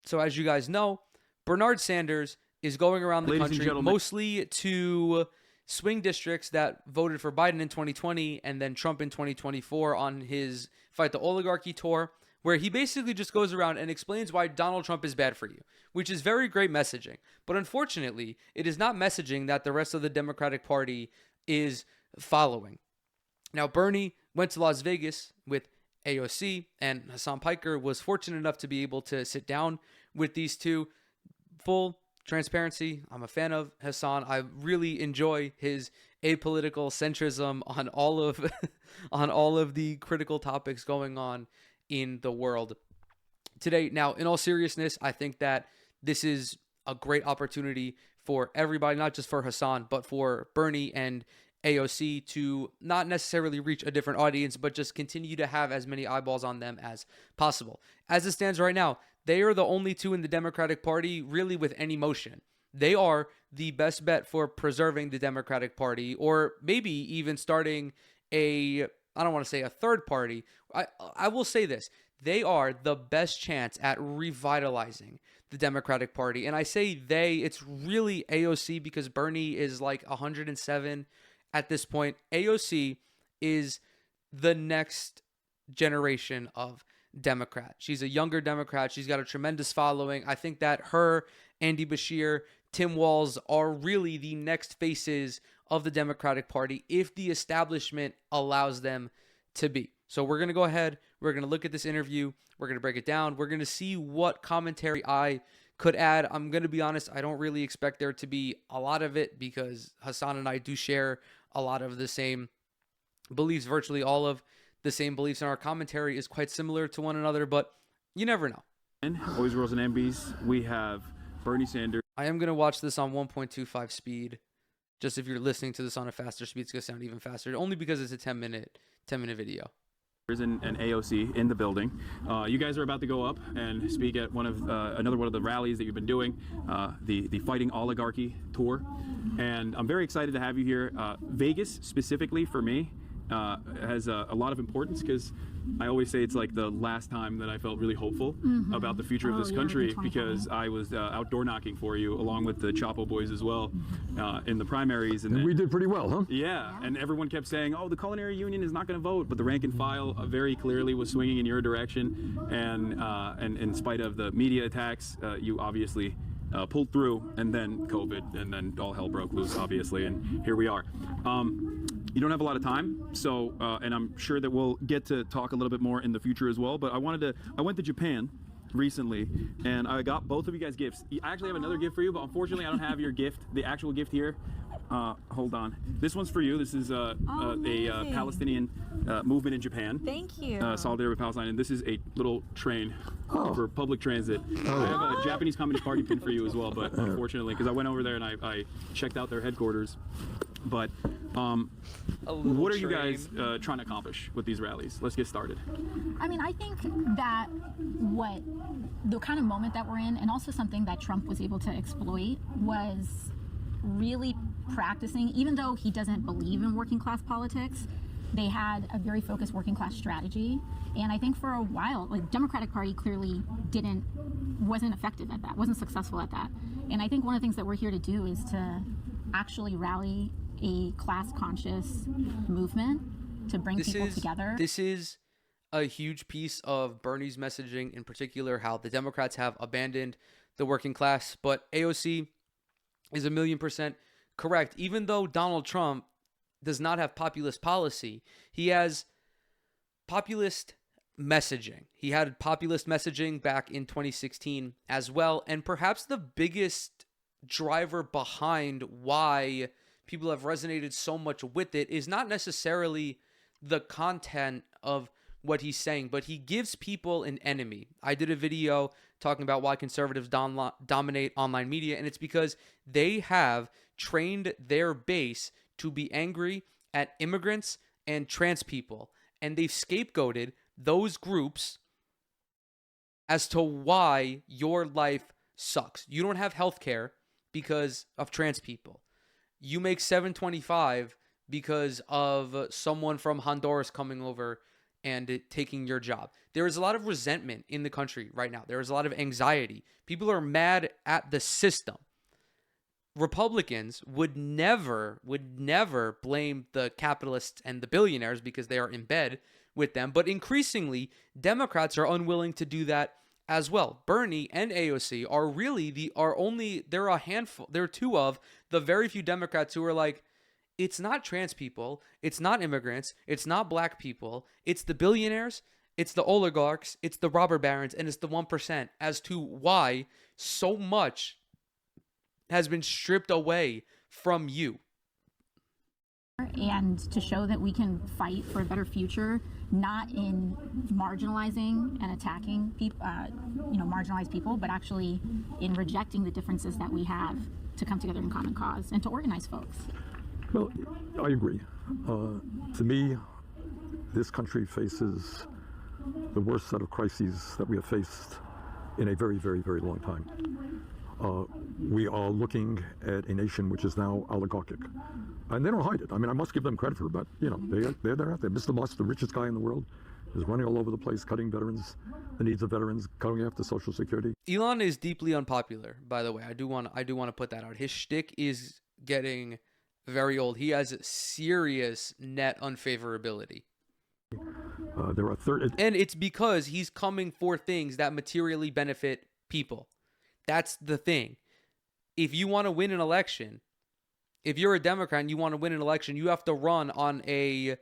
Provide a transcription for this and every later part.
So as you guys know, Bernard Sanders is going around the country mostly to swing districts that voted for Biden in 2020 and then Trump in 2024 on his Fight the Oligarchy tour, where he basically just goes around and explains why Donald Trump is bad for you, which is very great messaging. But unfortunately, it is not messaging that the rest of the Democratic Party is following. Now, Bernie went to Las Vegas with AOC, and Hasan Piker was fortunate enough to be able to sit down with these two. Full transparency, I'm a fan of Hasan. I really enjoy his apolitical centrism on all of on all of the critical topics going on in the world today. Now, in all seriousness, I think that this is a great opportunity for everybody, not just for Hasan, but for Bernie and AOC to not necessarily reach a different audience, but just continue to have as many eyeballs on them as possible. As it stands right now, they are the only two in the Democratic Party really with any motion. They are the best bet for preserving the Democratic Party, or maybe even starting I don't want to say a third party. I will say this. They are the best chance at revitalizing the Democratic Party. And I say they, it's really AOC because Bernie is like 107 at this point. AOC is the next generation of Democrat. She's a younger Democrat. She's got a tremendous following. I think that her, Andy Beshear, Tim Walz are really the next faces of the Democratic Party if the establishment allows them to be. So we're going to go ahead. We're going to look at this interview. We're going to break it down. We're going to see what commentary I could add. I'm going to be honest. I don't really expect there to be a lot of it because Hasan and I do share a lot of the same beliefs, virtually all of the same beliefs, and our commentary is quite similar to one another, but you never know. Always Rolls and MBs. We have Bernie Sanders. I am going to watch this on 1.25 speed. Just if you're listening to this on a faster speed, it's going to sound even faster, only because it's a 10-minute video. And AOC in the building. You guys are about to go up and speak at another one of the rallies that you've been doing, the Fighting Oligarchy tour. And I'm very excited to have you here. Vegas, specifically for me, has a lot of importance because I always say it's like the last time that I felt really hopeful about the future of this country, because I was outdoor knocking for you along with the Chapo boys as well in the primaries. And we did pretty well, huh? Yeah, and everyone kept saying, oh, the culinary union is not going to vote, but the rank and file very clearly was swinging in your direction, and in spite of the media attacks, you obviously pulled through, and then COVID, and then all hell broke loose, obviously, and here we are. You don't have a lot of time, so and I'm sure that we'll get to talk a little bit more in the future as well, but I went to Japan recently, and I got both of you guys gifts. I actually have another gift for you, but unfortunately I don't have your gift, the actual gift here. Hold on. This one's for you. This is a Palestinian movement in Japan. Thank you. Solidarity with Palestine, and this is a little train for public transit. I have a Japanese Communist Party pin for you as well, but unfortunately, because I went over there and I checked out their headquarters. But what are you guys trying to accomplish with these rallies? Let's get started. I mean, I think that the kind of moment that we're in, and also something that Trump was able to exploit, was really practicing, even though he doesn't believe in working class politics, they had a very focused working class strategy. And I think for a while, like, Democratic Party clearly wasn't effective at that, wasn't successful at that. And I think one of the things that we're here to do is to actually rally a class-conscious movement to bring people together. This is a huge piece of Bernie's messaging, in particular, how the Democrats have abandoned the working class. But AOC is 1,000,000% correct. Even though Donald Trump does not have populist policy, he has populist messaging. He had populist messaging back in 2016 as well. And perhaps the biggest driver behind why people have resonated so much with it is not necessarily the content of what he's saying, but he gives people an enemy. I did a video talking about why conservatives dominate online media, and it's because they have trained their base to be angry at immigrants and trans people, and they've scapegoated those groups as to why your life sucks. You don't have health care because of trans people. You make $7.25 because of someone from Honduras coming over and it taking your job. There is a lot of resentment in the country right now. There is a lot of anxiety. People are mad at the system. Republicans would never blame the capitalists and the billionaires because they are in bed with them. But increasingly, Democrats are unwilling to do that as well. Bernie and AOC are they're a handful. They're two of the very few Democrats who are like, it's not trans people, it's not immigrants, it's not black people, it's the billionaires, it's the oligarchs, it's the robber barons, and it's the 1% as to why so much has been stripped away from you. And to show that we can fight for a better future, not in marginalizing and attacking people, marginalized people, but actually in rejecting the differences that we have to come together in common cause and to organize folks. Well, I agree. To me, this country faces the worst set of crises that we have faced in a very, very, very long time. We are looking at a nation which is now oligarchic. And they don't hide it. I mean, I must give them credit for it, but, they're there. Mr. Musk, the richest guy in the world, is running all over the place, cutting the needs of veterans, going after Social Security. Elon is deeply unpopular, by the way. I do want to put that out. His shtick is getting very old. He has serious net unfavorability. And it's because he's coming for things that materially benefit people. That's the thing. If you want to win an election, if you're a Democrat and you want to win an election, you have to run on a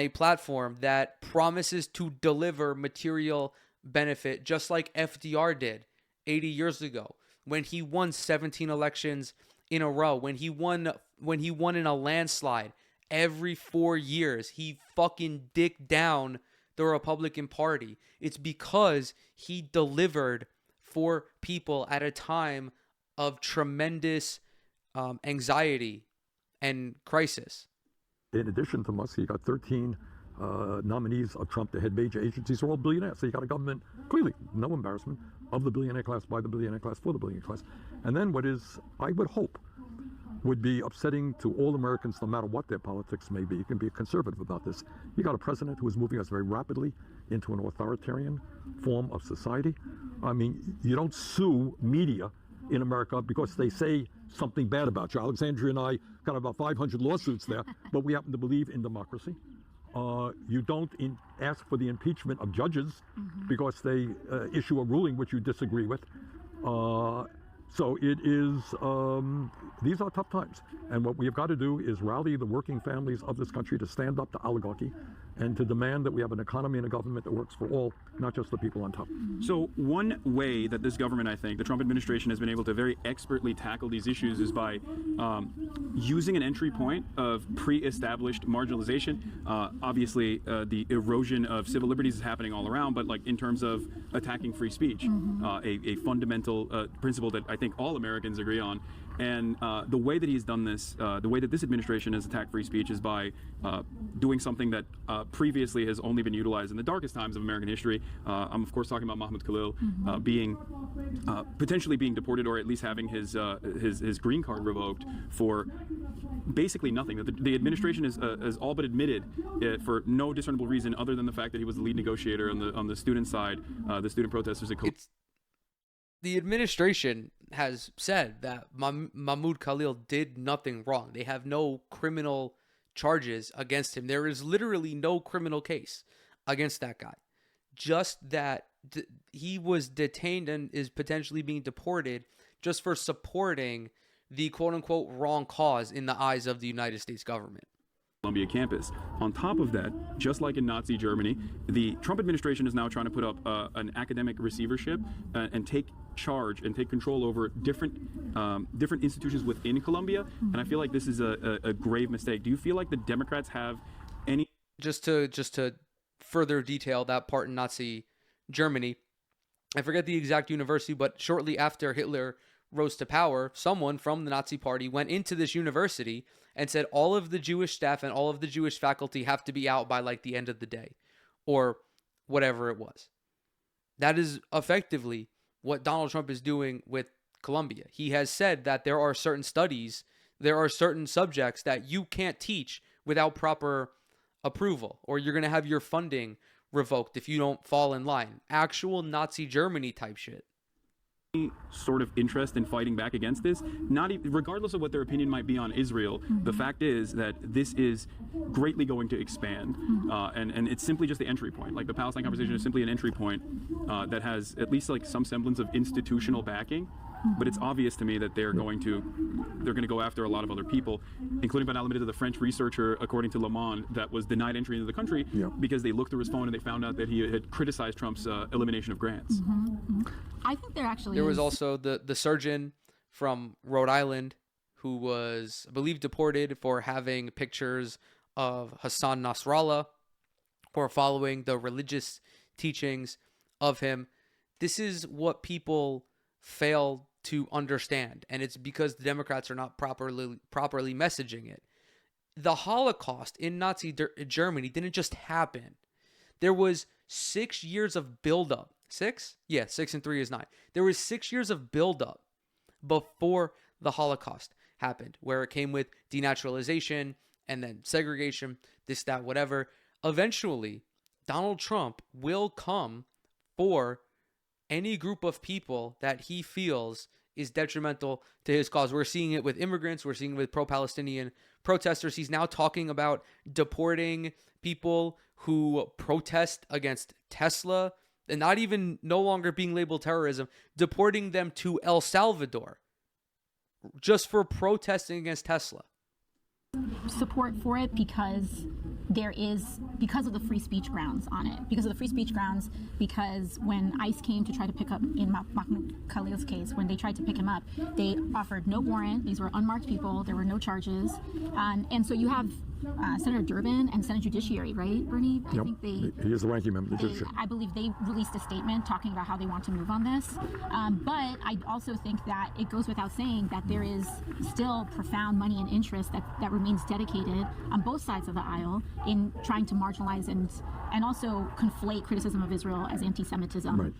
platform that promises to deliver material benefit, just like FDR did 80 years ago when he won 17 elections in a row, when he won in a landslide every 4 years. He fucking dicked down the Republican Party. It's because he delivered for people at a time of tremendous anxiety and crisis. In addition to Musk, you got 13 nominees of Trump to head major agencies who are all billionaires. So you got a government, clearly, no embarrassment, of the billionaire class, by the billionaire class, for the billionaire class. And then what is, I would hope, would be upsetting to all Americans, no matter what their politics may be. You can be conservative about this. You got a president who is moving us very rapidly into an authoritarian form of society. I mean, you don't sue media in America because they say something bad about you. Alexandria and I got about 500 lawsuits there, but we happen to believe in democracy. You don't ask for the impeachment of judges because they issue a ruling which you disagree with. So it is, these are tough times. And what we have got to do is rally the working families of this country to stand up to oligarchy and to demand that we have an economy and a government that works for all, not just the people on top. So one way that this government, I think, the Trump administration has been able to very expertly tackle these issues is by using an entry point of pre-established marginalization. Obviously, the erosion of civil liberties is happening all around, but like in terms of attacking free speech, a fundamental principle that I think all Americans agree on. And the way that he's done this, the way that this administration has attacked free speech is by doing something that previously has only been utilized in the darkest times of American history. I'm of course talking about Mahmoud Khalil being potentially being deported, or at least having his green card revoked for basically nothing. The administration has all but admitted for no discernible reason other than the fact that he was the lead negotiator on the student side, the student protesters. The administration has said that Mahmoud Khalil did nothing wrong. They have no criminal charges against him. There is literally no criminal case against that guy. Just that he was detained and is potentially being deported just for supporting the quote-unquote wrong cause in the eyes of the United States government. Columbia campus. On top of that, just like in Nazi Germany, the Trump administration is now trying to put up an academic receivership and take charge and take control over different institutions within Columbia. And I feel like this is a grave mistake. Do you feel like the Democrats have any... Just to further detail that part in Nazi Germany, I forget the exact university, but shortly after Hitler rose to power, someone from the Nazi Party went into this university and said all of the Jewish staff and all of the Jewish faculty have to be out by like the end of the day or whatever it was. That is effectively what Donald Trump is doing with Columbia. He has said that there are certain studies, there are certain subjects that you can't teach without proper approval, or you're going to have your funding revoked if you don't fall in line. Actual Nazi Germany type shit. Sort of interest in fighting back against this, regardless of what their opinion might be on Israel. The fact is that this is greatly going to expand, and it's simply just the entry point. Like, the Palestine conversation is simply an entry point that has at least like some semblance of institutional backing. But it's obvious to me that they're going to go after a lot of other people, including by now limited to the French researcher, according to Le Monde, that was denied entry into the country because they looked through his phone and they found out that he had criticized Trump's elimination of grants. I think there was also the surgeon from Rhode Island who was, I believe, deported for having pictures of Hassan Nasrallah or following the religious teachings of him. This is what people fail to understand, and it's because the Democrats are not properly messaging it. The Holocaust in Nazi Germany didn't just happen. There was 6 years of buildup. 6? Yeah, 6 and 3 is 9. There was 6 years of buildup before the Holocaust happened, where it came with denaturalization and then segregation, this, that, whatever. Eventually, Donald Trump will come for any group of people that he feels is detrimental to his cause. We're seeing it with immigrants. We're seeing it with pro-Palestinian protesters. He's now talking about deporting people who protest against Tesla and not even no longer being labeled terrorism, deporting them to El Salvador just for protesting against Tesla. Support for it because of the free speech grounds on it. Because of the free speech grounds, because when ICE came to try to pick up, in Mahmoud Khalil's case, when they tried to pick him up, they offered no warrant. These were unmarked people. There were no charges. And so you have Senator Durbin and Senate Judiciary, right, Bernie? I think he is the ranking member of the Judiciary. I believe they released a statement talking about how they want to move on this. But I also think that it goes without saying that there is still profound money and interest that remains dedicated on both sides of the aisle in trying to marginalize and also conflate criticism of Israel as anti-Semitism. Right.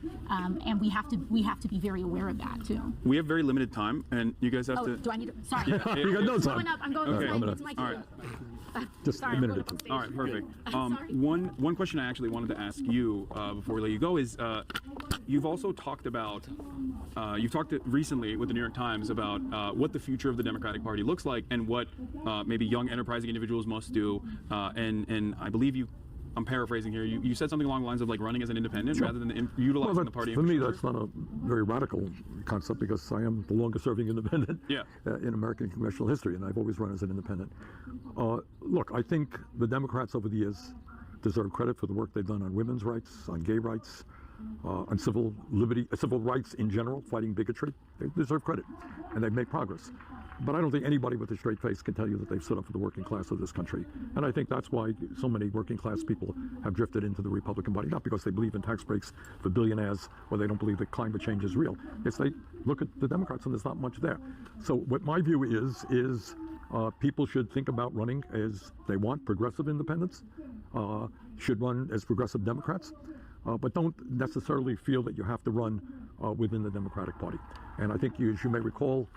And we have to be very aware of that too. We have very limited time, and you guys have to. Do I need to? Sorry. You got no time. I'm going Okay. It's my All right. Just Sorry, a minute or two. All right, perfect. Sorry. One question I actually wanted to ask you before we let you go is, you've also talked about, you've talked recently with the New York Times about what the future of the Democratic Party looks like and what maybe young enterprising individuals must do. And I believe I'm paraphrasing here. You said something along the lines of like running as an independent rather than utilizing the party. For me, that's not a very radical concept because I am the longest serving independent in American congressional history, and I've always run as an independent. Look, I think the Democrats over the years deserve credit for the work they've done on women's rights, on gay rights, on civil rights in general, fighting bigotry. They deserve credit, and they've made progress. But I don't think anybody with a straight face can tell you that they've stood up for the working class of this country. And I think that's why so many working class people have drifted into the Republican Party, not because they believe in tax breaks for billionaires or they don't believe that climate change is real. It's they look at the Democrats and there's not much there. So what my view is people should think about running as they want. Progressive independents should run as progressive Democrats, but don't necessarily feel that you have to run within the Democratic Party. And I think, as you may recall,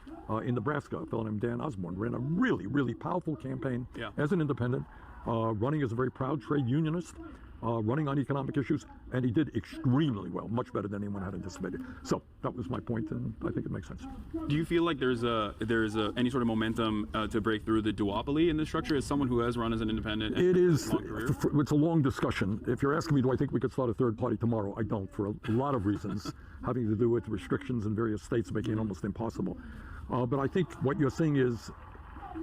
in Nebraska, a fellow named Dan Osborne ran a really, really powerful campaign as an independent, running as a very proud trade unionist, running on economic issues, and he did extremely well, much better than anyone had anticipated. So that was my point, and I think it makes sense. Do you feel like there's any sort of momentum to break through the duopoly in this structure as someone who has run as an independent? It is. It's a long discussion. If you're asking me, do I think we could start a third party tomorrow? I don't, for a lot of reasons, having to do with restrictions in various states making it almost impossible. But I think what you're seeing is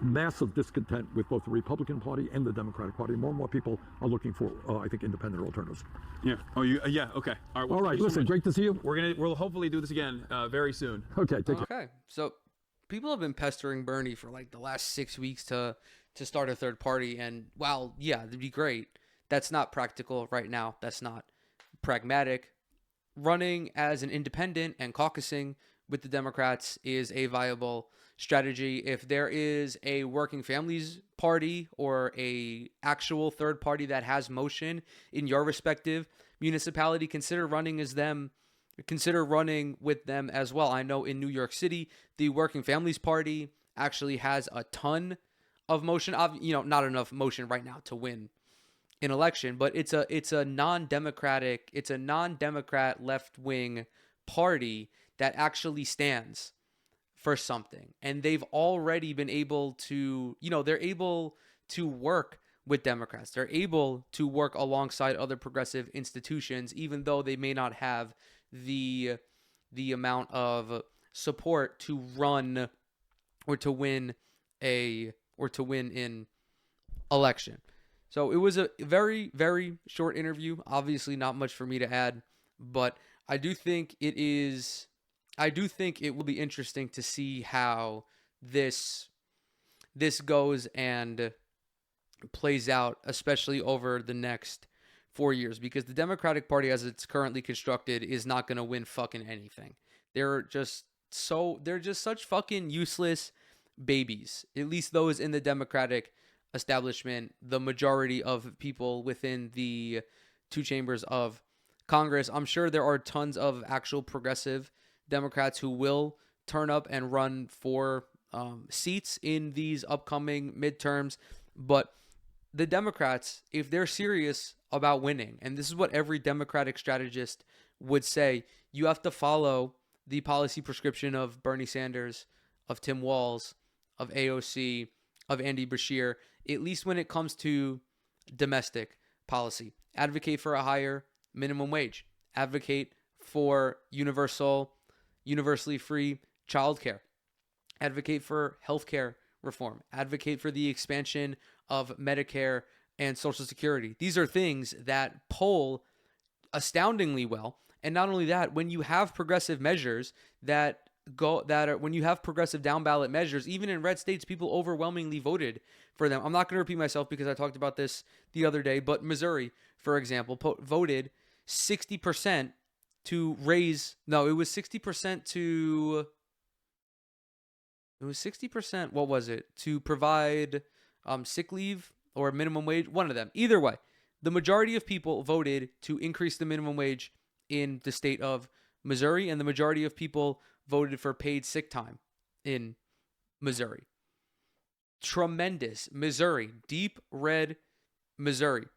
massive discontent with both the Republican Party and the Democratic Party. More and more people are looking for, I think, independent alternatives. Yeah. Oh, you? Yeah. Okay. All right. Well, all right. Listen, great to see you. We'll hopefully do this again very soon. Okay. Take care. Okay. So people have been pestering Bernie for like the last 6 weeks to start a third party, and while it'd be great, that's not practical right now. That's not pragmatic. Running as an independent and caucusing with the Democrats is a viable strategy. If there is a working families party or a actual third party that has motion in your respective municipality, consider running with them as well. I know in New York City, the Working Families Party actually has a ton of motion. Not enough motion right now to win an election, but it's a non-democratic, it's a non-democrat left-wing party that actually stands for something. And they've already been able to, they're able to work with Democrats. They're able to work alongside other progressive institutions, even though they may not have the amount of support to run or to win in election. So it was a very, very short interview. Obviously not much for me to add, but I do think it will be interesting to see how this goes and plays out, especially over the next 4 years, because the Democratic Party as it's currently constructed is not going to win fucking anything. They're just such fucking useless babies. At least those in the Democratic establishment, the majority of people within the two chambers of Congress. I'm sure there are tons of actual progressive Democrats who will turn up and run for seats in these upcoming midterms, but the Democrats, if they're serious about winning, and this is what every Democratic strategist would say, you have to follow the policy prescription of Bernie Sanders, of Tim Walz, of AOC, of Andy Beshear, at least when it comes to domestic policy. Advocate for a higher minimum wage. Advocate for universally free childcare. Advocate for healthcare reform. Advocate for the expansion of Medicare and Social Security. These are things that poll astoundingly well. And not only that, when you have progressive measures when you have progressive down ballot measures, even in red states, people overwhelmingly voted for them. I'm not going to repeat myself because I talked about this the other day, but Missouri, for example, voted 60% to raise, no, it was 60% to, it was 60%, what was it? To provide sick leave or minimum wage, one of them. Either way, the majority of people voted to increase the minimum wage in the state of Missouri, and the majority of people voted for paid sick time in Missouri. Tremendous. Missouri, deep red Missouri.